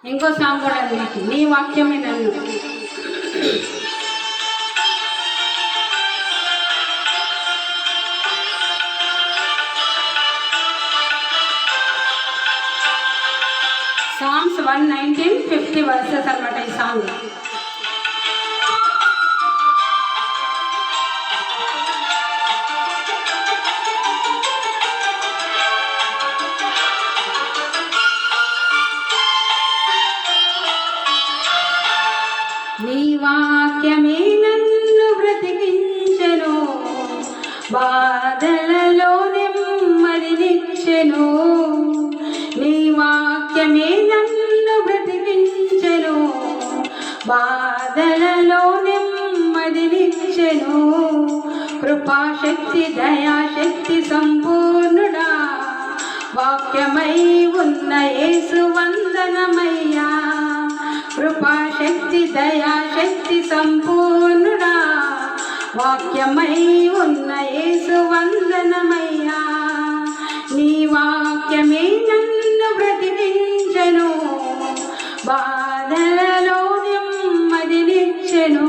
ఇంకో సాంగ్ కూడా నీ వాక్యమే నన్ను. సాంగ్స్ 119, 50 వర్సెస్ అన్నమాట ఈ సాంగ్. నీ వాక్యమే నన్ను బ్రతికించెను, బాధలలో నెమ్మదినిచ్చెను. నీ వాక్యమే నన్ను బ్రతికించెను, బాధలలో నెమ్మదినిచ్చెను. కృపాశక్తి దయాశక్తి సంపూర్ణుడా, వాక్యమై ఉన్న యేసు వందనమయ్యా. కృపాశక్తి దయాశక్తి సంపూర్ణుడా, వాక్యమై ఉన్న యేసు వందనమయ్యా. నీ వాక్యమే నన్ను బ్రతికించెను, బాధలలో నెమ్మదినిచ్చెను.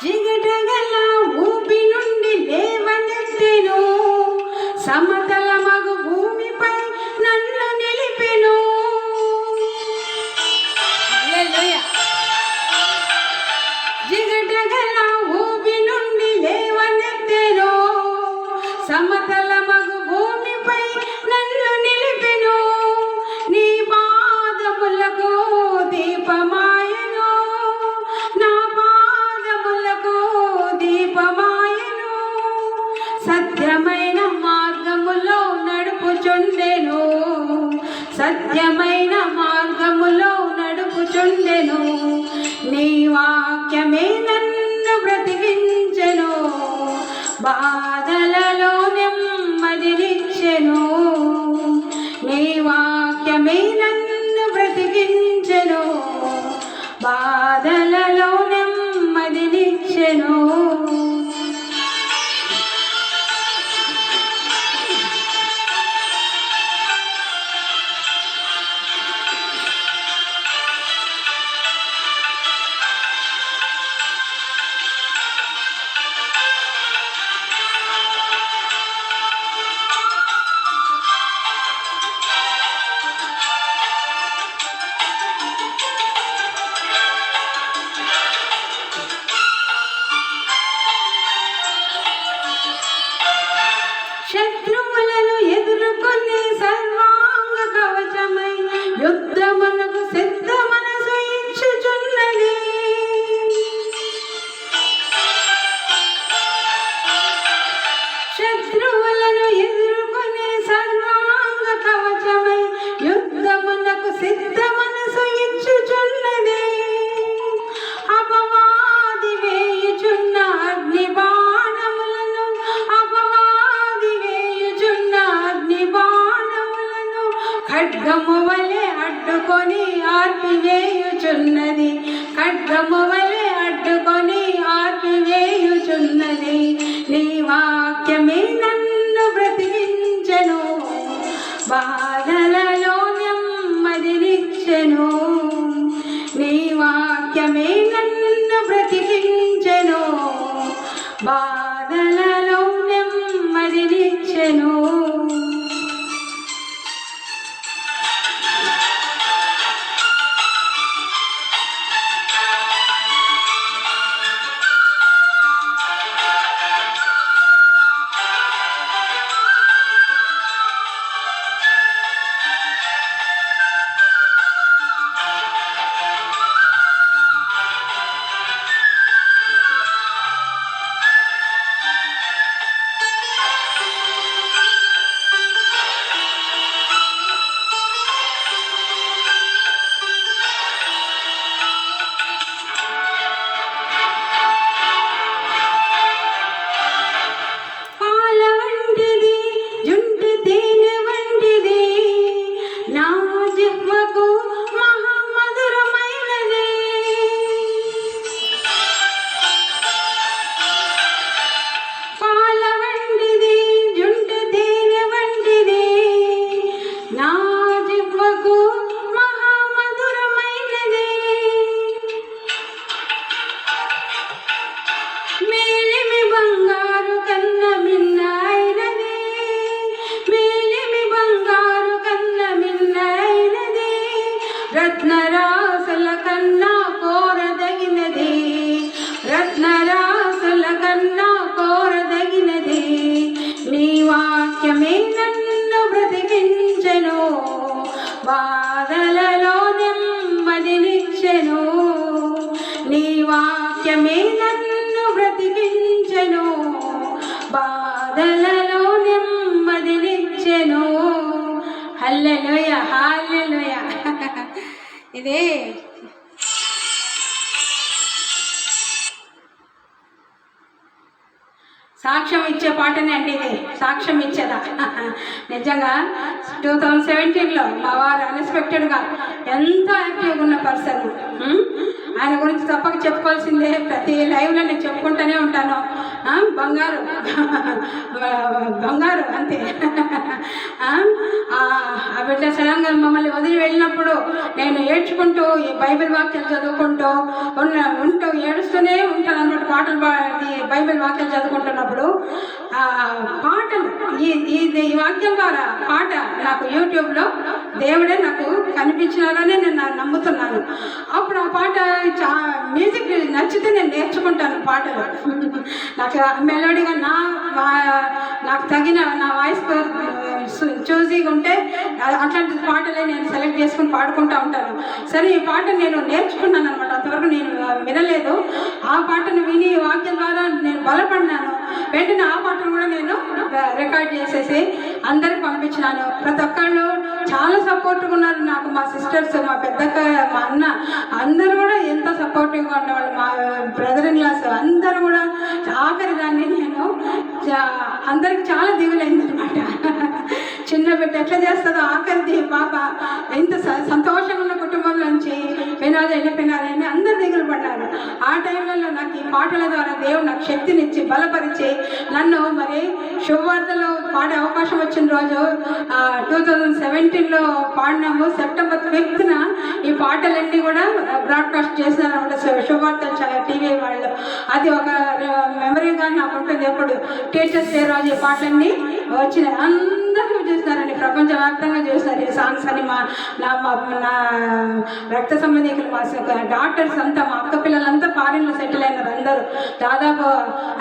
జిగటగల ఊపి నుండి లేవనెత్తెను, సమతల మగు భూమిపై నన్ను నిలిపెను. జిగటగల ఊపి నుండి లేవనెత్తెను, సమతల మగు భూమిపై నన్ను నిలిపెను. నీ పాదములకు దీపమాయను, నా పాదములకు దీపమాయను. సత్యమైన మార్గములో నడుపుచుండెను, సత్యమైన మార్గములో నడుపుచుండెను. నీ వాక్యమే నన్ను బ్రతికించెను, బాధలలో నెమ్మదినిచ్చెను. నీ వాక్యమే నన్ను బ్రతికించెను, బాధలలో నెమ్మదినిచ్చెను. శత్రువులను ఎదుర్కొని సర్వాంగ కవచమై యుద్ధమునకు సిద్ధ మనసు ఇచ్చుచున్నది. శత్రువులను ఎదుర్కొని సర్వాంగ కవచమై యుద్ధమునకు సిద్ధ మనసు ఇచ్చుచున్నది. అపవాది వేయుచున్న అగ్ని బాణములను, అపవాది వేయుచున్న అగ్ని బాణములను ఖడ్గము వలె అడ్డుకొని ఆర్పివేయుచున్నది, ఖడ్గము వలె అడ్డుకొని ఆర్పివేయుచున్నది. నీ వాక్యమే నన్ను బ్రతికించెను, బాధలలో నెమ్మదినిచ్చెను. నీ వాక్యమే నన్ను బ్రతికించెను, బాధలలో నెమ్మదినిచ్చెను. రత్నరాసుల కన్నా కోరదగినది, రత్నరాసుల కన్నా కోరదగినది, నీ వాక్యమే నన్ను బ్రతికించెను, బాధలలో నెమ్మదినిచ్చెను, నీ వాక్యమే నన్ను బ్రతికించెను, బాధలలో నెమ్మదినిచ్చెను. హల్లెలూయా, హల్లెలూయా. ఇదే సాక్ష్యం ఇచ్చే పాటనే అండి, ఇది సాక్ష్యం ఇచ్చేదా. నిజంగా 2017లో మా వారు అన్ఎక్స్పెక్టెడ్గా ఎంతో యాక్టివ్గా ఉన్న పర్సన్. ఆయన గురించి తప్పక చెప్పుకోవాల్సిందే, ప్రతి లైవ్లో నేను చెప్పుకుంటూనే ఉంటాను. బంగారు బంగారు అంతే. ఆ బిడ్డ సడన్గా మమ్మల్ని వదిలి వెళ్ళినప్పుడు నేను ఏడ్చుకుంటూ ఈ బైబిల్ వాక్యాలు చదువుకుంటూ ఉంటూ ఏడుస్తూనే ఉంటాను అన్నమాట. పాటలు బైబిల్ వాక్యాలు చదువుకుంటున్నప్పుడు పాటలు ఈ వాక్యం ద్వారా పాట నాకు యూట్యూబ్లో దేవుడే నాకు కనిపించినారని నేను నమ్ముతున్నాను. అప్పుడు ఆ పాట మ్యూజిక్ నచ్చితే నేను నేర్చుకుంటాను పాటలు. నాకు మెలోడీగా నాకు తగిన నా వాయిస్ చూజీగా ఉంటే అట్లాంటి పాటలే నేను సెలెక్ట్ చేసుకుని పాడుకుంటూ ఉంటాను. సరే, ఈ పాట నేను నేర్చుకున్నాను అనమాట. అంతవరకు నేను వినలేదు. ఆ పాటను విని వాక్యం ద్వారా నేను బలపడినాను. వెంటనే ఆ పాటను కూడా నేను రికార్డ్ చేసేసి అందరికి పంపించినాను. ప్రతి ఒక్కళ్ళు చాలా సపోర్ట్గా ఉన్నారు నాకు. మా సిస్టర్స్, మా పెద్దక్క, మా అన్న అందరూ కూడా ఎంతో సపోర్టివ్గా ఉండేవాళ్ళు. మా బ్రదర్ ఇన్ లాస్ అందరూ కూడా ఆఖరి దాన్ని నేను అందరికి చాలా దిగులైంది అనమాట. చిన్న బిడ్డ ఎట్లా చేస్తుందో ఆఖరిది పాప ఎంత సంతోషంగా ఉన్న కుటుంబం నుంచి వినోద్ వెళ్ళిపోయినారని అందరు దిగులు పడ్డారు. ఆ టైంలలో నాకు ఈ పాటల ద్వారా దేవుడు నాకు శక్తినిచ్చి బలపరిచి నన్ను మరి శుభవార్తలో పాడే అవకాశం వచ్చిన రోజు 2017లో పాడినాము. సెప్టెంబర్ 5న ఈ పాటలన్నీ కూడా బ్రాడ్కాస్ట్ చేసినారు అనమాట శుభవార్త టీవీ వాళ్ళు. అది ఒక మెమరీగా నాకు ఉంటుంది. ఎప్పుడు టీచర్స్ డే రోజు ఈ పాటలన్నీ వచ్చినాయి. అందరూ చూస్తారండి, ప్రపంచవ్యాప్తంగా చూస్తారు ఈ సాంగ్స్ అని. నా రక్త సంబంధికులు, మా డాక్టర్స్ అంతా, మా అక్క పిల్లలంతా ఫారిన్లో సెటిల్ అయినారు. అందరూ దాదాపు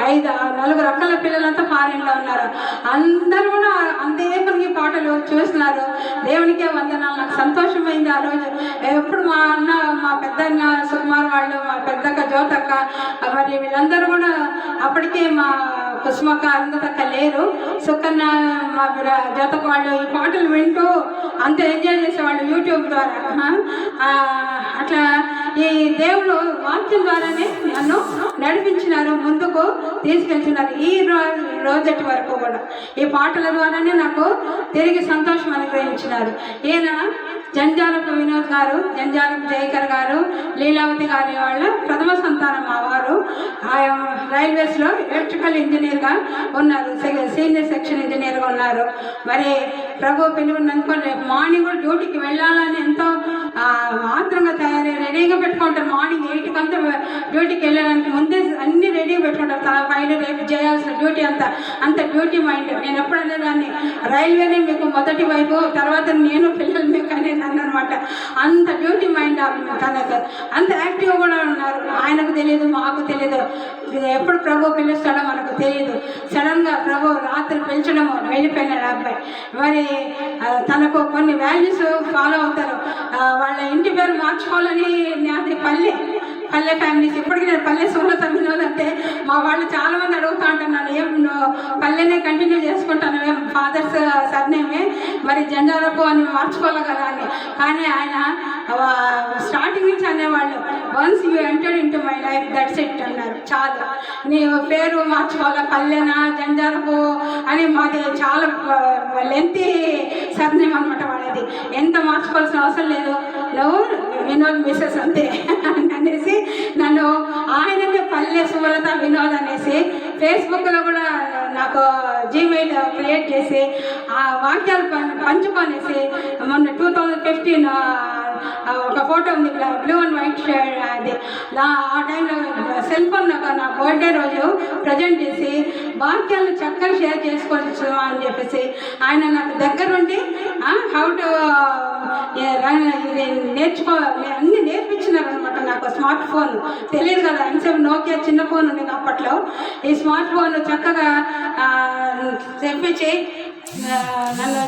5-4 అక్కల పిల్లలంతా ఫారిన్లో ఉన్నారు. అందరూ కూడా అంతే కొన్ని పాటలు చూస్తున్నారు. దేవునికే వందనాలు. నాకు సంతోషమైంది ఆ రోజు. ఎప్పుడు మా అన్న, మా పెద్దన్న సుకుమార్ వాళ్ళు, మా పెద్దక్క జ్యోతక్క, మరి వీళ్ళందరూ కూడా అప్పటికే మా కుసుమక్క, అరుంధతక్క లేరు. సుకన్న, మా జ్యోతక్క వాళ్ళు ఈ పాటలు వింటూ అంత ఎంజాయ్ చేసేవాళ్ళు యూట్యూబ్ ద్వారా. అట్లా ఈ దేవుడు వాక్యం ద్వారానే నన్ను నడిపించినారు, ముందుకు తీసుకెళ్తున్నారు. ఈ రోజటి వరకు కూడా ఈ పాటల ద్వారానే నాకు తిరిగి సంతోషం అనుగ్రహించినారు. ఈయన జంజాలపు వినోద్ గారు, జంజాలపు జయకర్ గారు, లీలావతి గారి వాళ్ళ ప్రథమ సంతానం మా వారు. రైల్వేస్లో ఎలక్ట్రికల్ ఇంజనీర్గా ఉన్నారు, సీనియర్ సెక్షన్ ఇంజనీర్గా ఉన్నారు. మరి ప్రభు పిలువనందుకు రేపు మార్నింగ్ కూడా డ్యూటీకి వెళ్ళాలని ఎంతో ఆత్రంగా తయారై రెడీగా పెట్టుకుంటారు. మార్నింగ్ 8కి డ్యూటీకి వెళ్ళడానికి ముందే అన్ని రెడీగా పెట్టుకుంటారు. తన ఫైల్ రేపు చేయాల్సిన డ్యూటీ అంత డ్యూటీ మైండ్. నేను ఎప్పుడన్నా దాన్ని రైల్వేనే మీకు మొదటి వైపు, తర్వాత నేను పిల్లలు మీకు అనేది అనమాట. అంత డ్యూటీ మైండ్ తనకు, అంత యాక్టివ్గా కూడా ఉన్నారు. ఆయనకు తెలియదు, మాకు తెలియదు. ఎప్పుడు ప్రభు పిలుస్తాడో మనకు తెలియదు. సడన్గా ప్రభు రాత్రి పిలిచడము, వెళ్ళిపోయినాడు అబ్బాయి. మరి తనకు కొన్ని వాల్యూస్ ఫాలో అవుతారు. వాళ్ళ ఇంటి పేరు మార్చుకోవాలని నాది పల్లె ఫ్యామిలీస్. ఇప్పటికీ నేను పల్లె సుమలత వినోద్ అంటే మా వాళ్ళు చాలా మంది అడుగుతూ ఉంటున్నాను, ఏం పల్లెనే కంటిన్యూ చేసుకుంటాను, ఏం ఫాదర్స్ సర్నేమే మరి జెండారపు అని మార్చుకోవాలి కదా అని. కానీ ఆయన స్టార్టింగ్ నుంచి అనేవాళ్ళు, once you entered in to my life that's it అన్నారు. చాలు, నీ పేరు మార్చుకోవాలా, పల్లెనా జంజారపు అని. మాది చాలా లెంతీ సర్నేమ్ అనమాట వాళ్ళది. ఎంత మార్చుకోవాల్సిన అవసరం లేదు, నువ్వు వినోద్ మిస్సెస్ అంతే అనేసి నన్ను ఆయనకే పల్లె సుమలత వినోద్ అనేసి ఫేస్బుక్లో కూడా నాకు జీమెయిల్ క్రియేట్ చేసి ఆ వాక్యాలు పంచుకొనేసి మొన్న 2015 ఒక ఫోటో ఉంది, బ్లూ అండ్ వైట్ షేడ్. అది ఆ టైంలో సెల్ ఫోన్ నా బర్త్డే రోజు ప్రజెంట్ చేసి వాక్యాలు చక్కగా షేర్ చేసుకోవచ్చు అని చెప్పేసి ఆయన నాకు దగ్గరుండి హౌ టు ఇది అన్నీ నేర్పించినారు అనమాట. నాకు స్మార్ట్ ఫోన్ తెలియదు కదా, ఎంతసేపు నోకియా చిన్న ఫోన్ ఉండేది అప్పట్లో. ఈ స్మార్ట్ ఫోన్ చక్కగా తెప్పించి నన్ను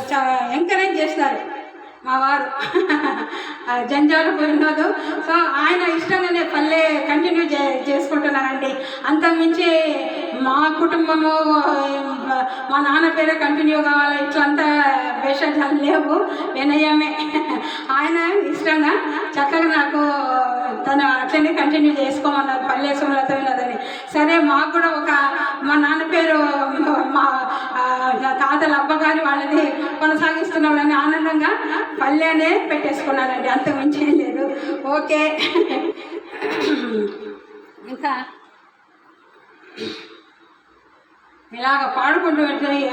ఎంకరేజ్ చేసినారు మా వారు. జంజాల పోయినాదు. సో ఆయన ఇష్టంగానే పల్లె కంటిన్యూ చేసుకుంటున్నానండి. అంతకుమించి మా కుటుంబము మా నాన్న పేరే కంటిన్యూ కావాలి ఇట్లంతా భేషజాలు లేవు. వినయమే ఆయన ఇష్టంగా చక్కగా నాకు తను అట్లనే కంటిన్యూ చేసుకోమన్నారు పల్లె సుమలత వినోదని. సరే మాకు కూడా ఒక మా నాన్న పేరు మా తాతల అబ్బగారి వాళ్ళని కొనసాగిస్తున్నామని ఆనందంగా పల్లెనే పెట్టేసుకున్నానండి. అంతకు మించి ఏం లేదు. ఓకే, ఇంకా ఇలాగ పాడుకుంటూ వెళ్తే